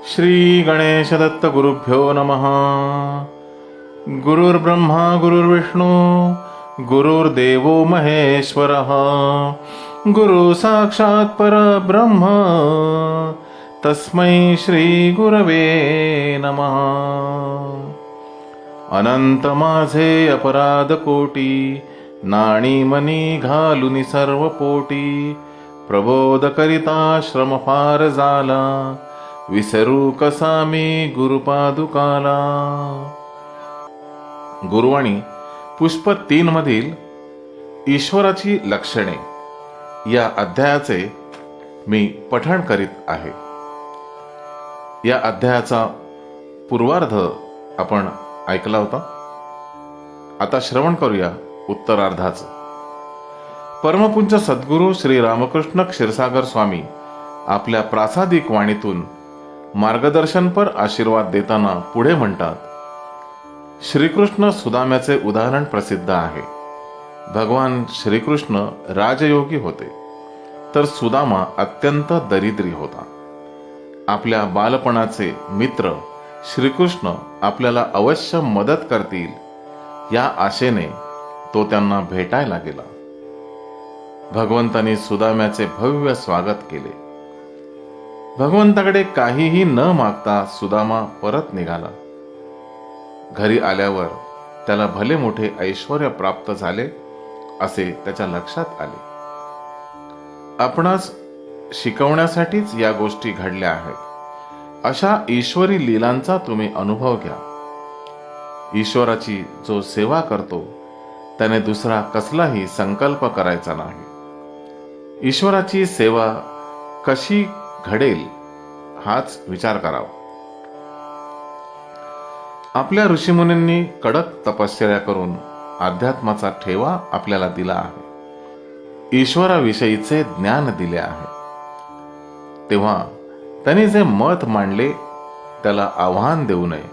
श्री गणेश दत्त गुरुभ्यो नमः. गुरुर्ब्रह्मा गुरुर्विष्णू गुरुर्देवो महेश्वरः. गुरु साक्षात् परब्रह्म तस्मै श्री गुरवे नमः. अनंत माझे अपराध कोटी, नाणी मनी घालुनी सर्व पोटी. प्रबोध करिता श्रम फार झाला, विसरू कसा मी गुरुपादुकाला. गुरुवाणी पुष्प 3 मधील ईश्वराची लक्षणे या अध्यायाचे मी पठण करीत आहे. या अध्यायाचा पूर्वार्ध आपण ऐकला होता. आता श्रवण करूया उत्तरार्धाचं. परमपूज्य सद्गुरू श्री रामकृष्ण क्षीरसागर स्वामी आपल्या प्रासादिक वाणीतून मार्गदर्शनपर आशीर्वाद देताना पुढे म्हणतात, श्रीकृष्ण सुदाम्याचे उदाहरण प्रसिद्ध आहे. भगवान श्रीकृष्ण राजयोगी होते, तर सुदामा अत्यंत दरिद्री होता. आपल्या बालपणाचे मित्र श्रीकृष्ण आपल्याला अवश्य मदत करतील या आशेने तो त्यांना भेटायला गेला. भगवंतांनी सुदाम्याचे भव्य स्वागत केले. भगवंताकडे काहीही न मागता सुदामा परत निघाला. घरी आल्यावर त्याला भले मोठे ऐश्वर्य प्राप्त झाले असे त्याच्या लक्षात आले. आपणास शिकवण्यासाठीच या गोष्टी घडल्या आहेत. अशा ईश्वरी लीलांचा तुम्ही अनुभव घ्या. ईश्वराची जो सेवा करतो त्याने दुसरा कसलाही संकल्प करायचा नाही. ईश्वराची सेवा कशी घडेल हाच विचार करावा. आपल्या ऋषीमुनींनी कडक तपश्चर्या करून अध्यात्माचा ठेवा आपल्याला दिला आहे. ईश्वराविषयीचे ज्ञान दिले आहे. तेव्हा त्यांनी जे मत मांडले त्याला आव्हान देऊ नये.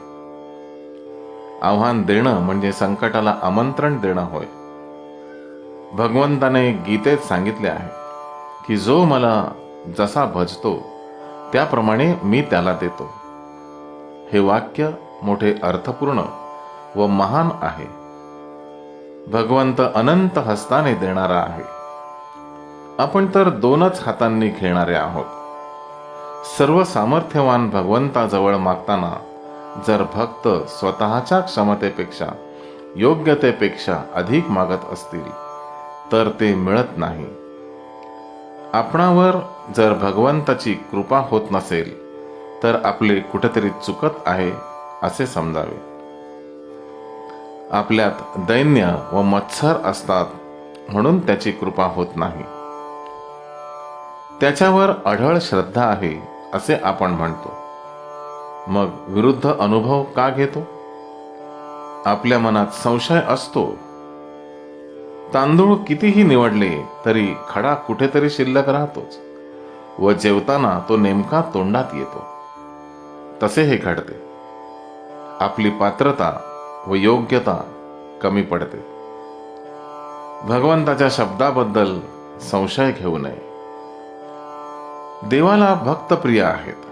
आव्हान देणं म्हणजे संकटाला आमंत्रण देणं होय. भगवंताने गीतेत सांगितले आहे की जो मला जसा भजतो त्याप्रमाणे मी त्याला देतो. हे वाक्य मोठे अर्थपूर्ण व महान आहे. भगवंत अनंत हस्ताने देणारा आहे. आपण तर 2च हातांनी घेणारे आहोत. सर्व सामर्थ्यवान भगवंताजवळ मागताना जर भक्त स्वतःच्या क्षमतेपेक्षा योग्यतेपेक्षा अधिक मागत असतील तर ते मिळत नाही. आपणावर जर भगवंताची कृपा होत नसेल तर आपले कुठेतरी चुकत आहे असे समजावे. आपल्यात दैन्य व मत्सर असतात म्हणून त्याची कृपा होत नाही. त्याच्यावर अढळ श्रद्धा आहे असे आपण म्हणतो. मग विरुद्ध अनुभव का घेतो? आपल्या मनात संशय असतो. तांदूळ कितीही निवडले तरी खडा कुठेतरी शिल्लक राहतोच व जेवताना तो नेमका तोंडात येतो. तसे हे घडते. आपली पात्रता व योग्यता कमी पडते. भगवंताच्या शब्दाबद्दल संशय घेऊ नये. देवाला भक्त प्रिय आहेत.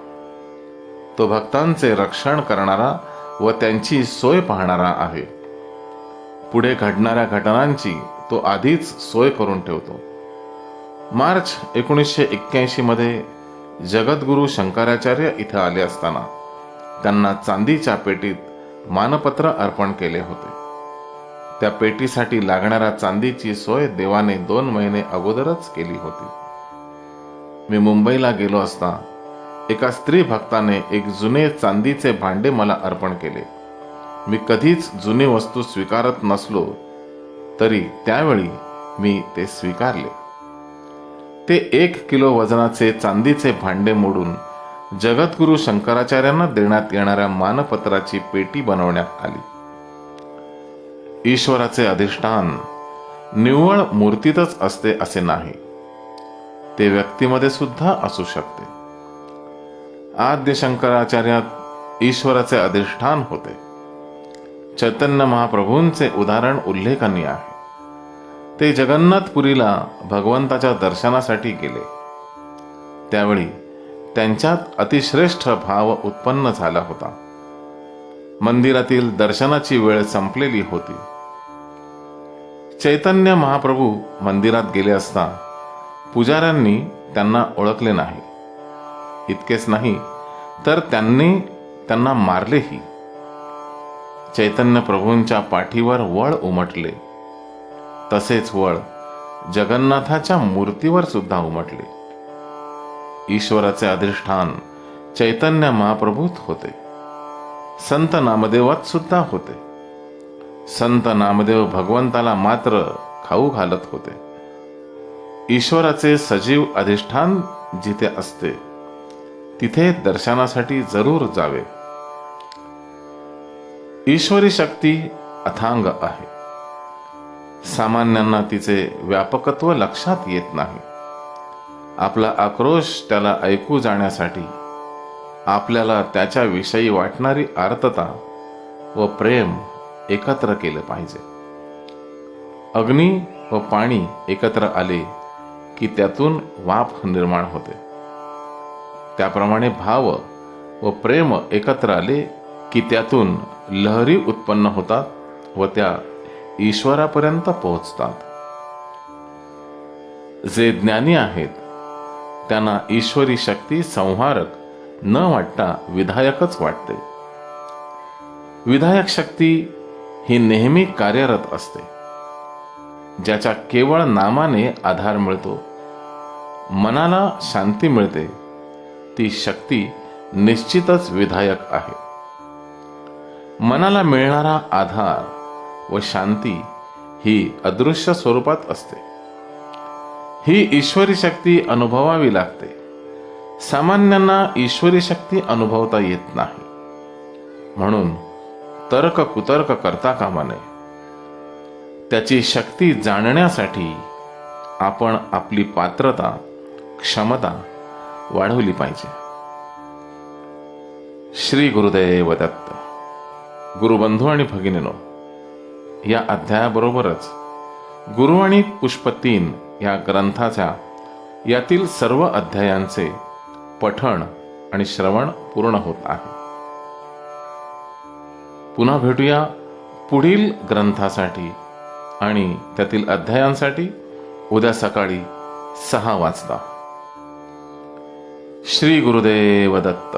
तो भक्तांचे रक्षण करणारा व त्यांची सोय पाहणारा आहे. पुढे घडणाऱ्या घटनांची तो आधीच सोय करून ठेवतो. मार्च 1981 मध्ये जगद्गुरू शंकराचार्य इथे आले असताना त्यांना चांदीच्या पेटीत मानपत्र अर्पण केले होते. त्या पेटीसाठी लागणाऱ्या चांदीची सोय देवाने 2 महिने अगोदरच केली होती. मी मुंबईला गेलो असता एका स्त्री भक्ताने एक जुने चांदीचे भांडे मला अर्पण केले. मी कधीच जुनी वस्तू स्वीकारत नसलो तरी त्यावेळी मी ते स्वीकारले. ते 1 किलो वजनाचे चांदीचे भांडे मोडून जगद्गुरू शंकराचार्यांना देण्यात येणाऱ्या मानपत्राची पेटी बनवण्यात आली. ईश्वराचे अधिष्ठान निव्वळ मूर्तीतच असते असे नाही. ते व्यक्तीमध्ये सुद्धा असू शकते. आद्य शंकराचार्यात ईश्वराचे अधिष्ठान होते. चैतन्य महाप्रभूंचे उदाहरण उल्लेखनीय आहे. ते जगन्नाथपुरीला भगवंताच्या दर्शनासाठी गेले. त्यावेळी त्यांच्यात अतिश्रेष्ठ भाव उत्पन्न झाला होता. मंदिरातील दर्शनाची वेळ संपलेली होती. चैतन्य महाप्रभू मंदिरात गेले असता पुजाऱ्यांनी त्यांना ओळखले नाही. इतकेच नाही तर त्यांनी त्यांना मारलेही. चैतन्य प्रभूंच्या पाठीवर वळ उमटले. तसेच वळ जगन्नाथाच्या मूर्तीवर सुद्धा उमटले. ईश्वराचे अधिष्ठान चैतन्य महाप्रभूत होते. संत नामदेवात सुद्धा होते. संत नामदेव भगवंताला मात्र खाऊ घालत होते. ईश्वराचे सजीव अधिष्ठान जिथे असते तिथे दर्शनासाठी जरूर जावे. ईश्वरी शक्ती अथांग आहे. सामान्यांना तिचे व्यापकत्व लक्षात येत नाही. आपला आक्रोश त्याला ऐकू जाण्यासाठी आपल्याला त्याच्याविषयी वाटणारी आर्तता व प्रेम एकत्र केले पाहिजे. अग्नी व पाणी एकत्र आले की त्यातून वाफ निर्माण होते. त्याप्रमाणे भाव व प्रेम एकत्र आले की त्यातून लहरी उत्पन्न होतात व त्या ईश्वरापर्यंत पोहोचतात. जे ज्ञानी आहेत त्यांना ईश्वरी शक्ती संहारक न वाटता विधायकच वाटते. विधायक शक्ती ही नेहमी कार्यरत असते. ज्याच्या केवळ नामाने आधार मिळतो, मनाला शांती मिळते, ती शक्ती निश्चितच विधायक आहे. मनाला मिळणारा आधार व शांती ही अदृश्य स्वरूपात असते. ही ईश्वरी शक्ती अनुभवावी लागते. सामान्यांना ईश्वरी शक्ती अनुभवता येत नाही. म्हणून तर्क कुतर्क करता कामा नये. त्याची शक्ती जाणण्यासाठी आपण आपली पात्रता, क्षमता वाढवली पाहिजे. श्री गुरुदेव दत्त. गुरुबंधू आणि भगिनीनो, या अध्यायाबरोबरच गुरुवाणी पुष्प 3 या ग्रंथाच्या यातील सर्व अध्यायांचे पठण आणि श्रवण पूर्ण होत आहे. पुन्हा भेटूया पुढील ग्रंथासाठी आणि त्यातील अध्यायांसाठी उद्या सकाळी 6 वाजता. श्री गुरुदेव दत्त.